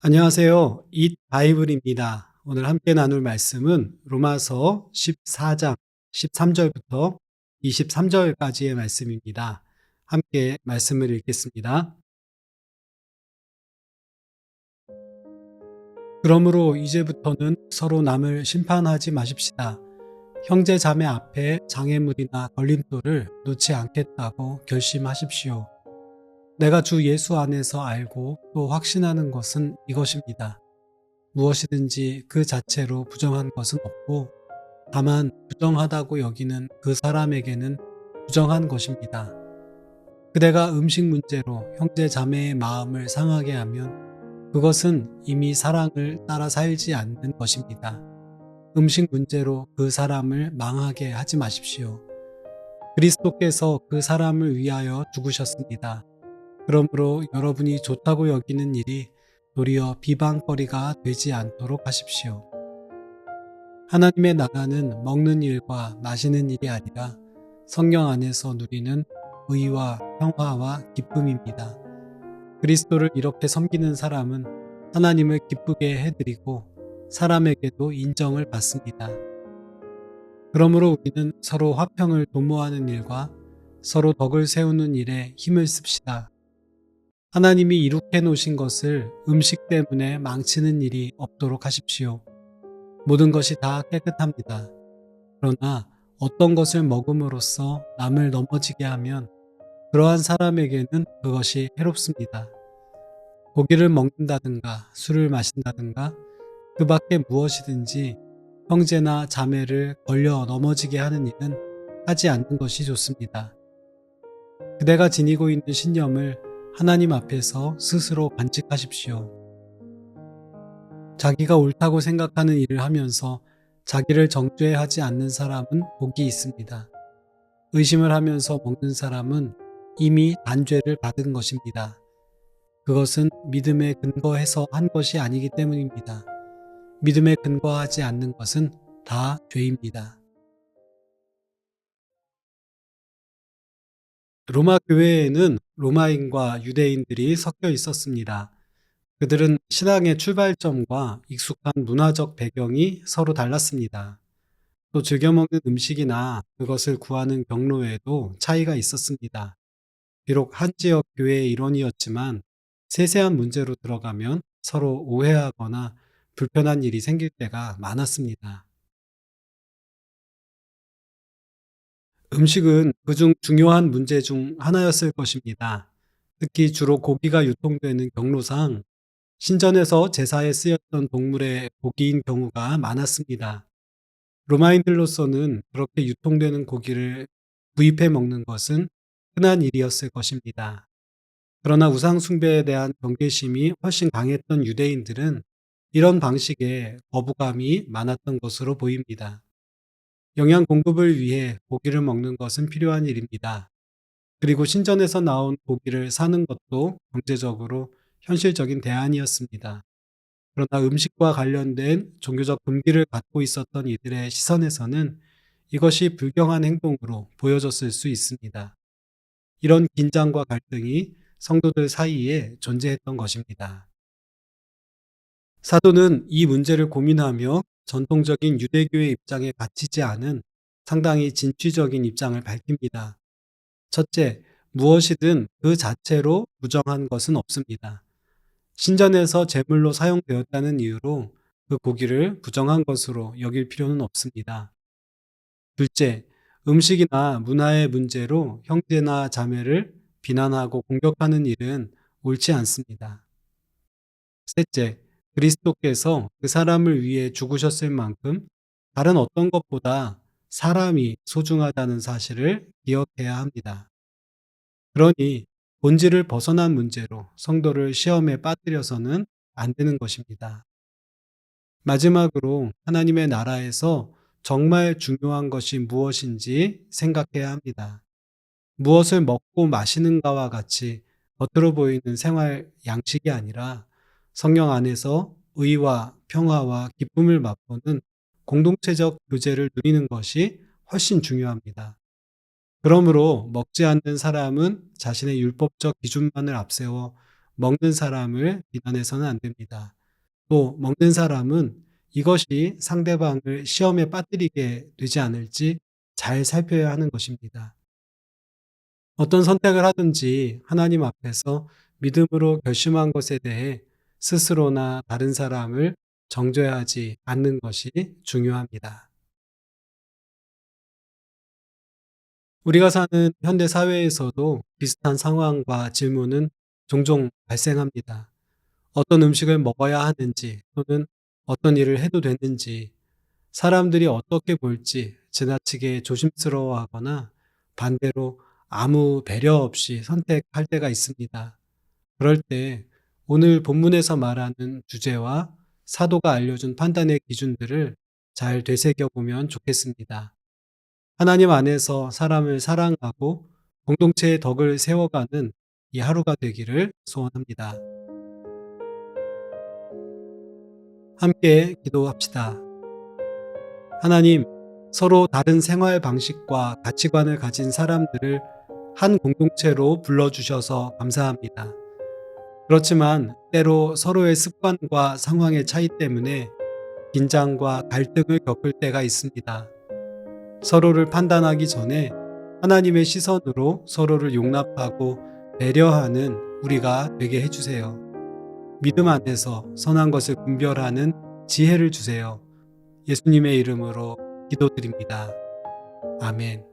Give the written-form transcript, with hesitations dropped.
안녕하세요. 잇 바이블입니다. 오늘 함께 나눌 말씀은 로마서 14장 13절부터 23절까지의 말씀입니다. 함께 말씀을 읽겠습니다. 그러므로 이제부터는 서로 남을 심판하지 마십시다. 형제 자매 앞에 장애물이나 걸림돌을 놓지 않겠다고 결심하십시오. 내가 주 예수 안에서 알고 또 확신하는 것은 이것입니다. 무엇이든지 그 자체로 부정한 것은 없고 다만 부정하다고 여기는 그 사람에게는 부정한 것입니다. 그대가 음식 문제로 형제 자매의 마음을 상하게 하면 그것은 이미 사랑을 따라 살지 않는 것입니다. 음식 문제로 그 사람을 망하게 하지 마십시오. 그리스도께서 그 사람을 위하여 죽으셨습니다. 그러므로 여러분이 좋다고 여기는 일이 도리어 비방거리가 되지 않도록 하십시오. 하나님의 나라는 먹는 일과 마시는 일이 아니라 성령 안에서 누리는 의와 평화와 기쁨입니다. 그리스도를 이렇게 섬기는 사람은 하나님을 기쁘게 해드리고 사람에게도 인정을 받습니다. 그러므로 우리는 서로 화평을 도모하는 일과 서로 덕을 세우는 일에 힘을 씁시다. 하나님이 이룩해 놓으신 것을 음식 때문에 망치는 일이 없도록 하십시오. 모든 것이 다 깨끗합니다. 그러나 어떤 것을 먹음으로써 남을 넘어지게 하면 그러한 사람에게는 그것이 해롭습니다. 고기를 먹는다든가 술을 마신다든가 그 밖에 무엇이든지 형제나 자매를 걸려 넘어지게 하는 일은 하지 않는 것이 좋습니다. 그대가 지니고 있는 신념을 하나님 앞에서 스스로 간직하십시오. 자기가 옳다고 생각하는 일을 하면서 자기를 정죄하지 않는 사람은 복이 있습니다. 의심을 하면서 먹는 사람은 이미 단죄를 받은 것입니다. 그것은 믿음에 근거해서 한 것이 아니기 때문입니다. 믿음에 근거하지 않는 것은 다 죄입니다. 로마 교회에는 로마인과 유대인들이 섞여 있었습니다. 그들은 신앙의 출발점과 익숙한 문화적 배경이 서로 달랐습니다. 또 즐겨 먹는 음식이나 그것을 구하는 경로에도 차이가 있었습니다. 비록 한 지역 교회의 일원이었지만 세세한 문제로 들어가면 서로 오해하거나 불편한 일이 생길 때가 많았습니다. 음식은 그중 중요한 문제 중 하나였을 것입니다. 특히 주로 고기가 유통되는 경로상 신전에서 제사에 쓰였던 동물의 고기인 경우가 많았습니다. 로마인들로서는 그렇게 유통되는 고기를 구입해 먹는 것은 흔한 일이었을 것입니다. 그러나 우상 숭배에 대한 경계심이 훨씬 강했던 유대인들은 이런 방식에 거부감이 많았던 것으로 보입니다. 영양 공급을 위해 고기를 먹는 것은 필요한 일입니다. 그리고 신전에서 나온 고기를 사는 것도 경제적으로 현실적인 대안이었습니다. 그러나 음식과 관련된 종교적 금기를 갖고 있었던 이들의 시선에서는 이것이 불경한 행동으로 보여졌을 수 있습니다. 이런 긴장과 갈등이 성도들 사이에 존재했던 것입니다. 사도는 이 문제를 고민하며 전통적인 유대교의 입장에 갇히지 않은 상당히 진취적인 입장을 밝힙니다. 첫째, 무엇이든 그 자체로 부정한 것은 없습니다. 신전에서 제물로 사용되었다는 이유로 그 고기를 부정한 것으로 여길 필요는 없습니다. 둘째, 음식이나 문화의 문제로 형제나 자매를 비난하고 공격하는 일은 옳지 않습니다. 셋째, 그리스도께서 그 사람을 위해 죽으셨을 만큼 다른 어떤 것보다 사람이 소중하다는 사실을 기억해야 합니다. 그러니 본질을 벗어난 문제로 성도를 시험에 빠뜨려서는 안 되는 것입니다. 마지막으로 하나님의 나라에서 정말 중요한 것이 무엇인지 생각해야 합니다. 무엇을 먹고 마시는가와 같이 겉으로 보이는 생활 양식이 아니라 성령 안에서 의와 평화와 기쁨을 맛보는 공동체적 교제를 누리는 것이 훨씬 중요합니다. 그러므로 먹지 않는 사람은 자신의 율법적 기준만을 앞세워 먹는 사람을 비난해서는 안 됩니다. 또 먹는 사람은 이것이 상대방을 시험에 빠뜨리게 되지 않을지 잘 살펴야 하는 것입니다. 어떤 선택을 하든지 하나님 앞에서 믿음으로 결심한 것에 대해 스스로나 다른 사람을 정죄하지 않는 것이 중요합니다. 우리가 사는 현대 사회에서도 비슷한 상황과 질문은 종종 발생합니다. 어떤 음식을 먹어야 하는지 또는 어떤 일을 해도 되는지, 사람들이 어떻게 볼지 지나치게 조심스러워하거나 반대로 아무 배려 없이 선택할 때가 있습니다. 그럴 때 오늘 본문에서 말하는 주제와 사도가 알려준 판단의 기준들을 잘 되새겨 보면 좋겠습니다. 하나님 안에서 사람을 사랑하고 공동체의 덕을 세워가는 이 하루가 되기를 소원합니다. 함께 기도합시다. 하나님, 서로 다른 생활 방식과 가치관을 가진 사람들을 한 공동체로 불러주셔서 감사합니다. 그렇지만 때로 서로의 습관과 상황의 차이 때문에 긴장과 갈등을 겪을 때가 있습니다. 서로를 판단하기 전에 하나님의 시선으로 서로를 용납하고 배려하는 우리가 되게 해주세요. 믿음 안에서 선한 것을 분별하는 지혜를 주세요. 예수님의 이름으로 기도드립니다. 아멘.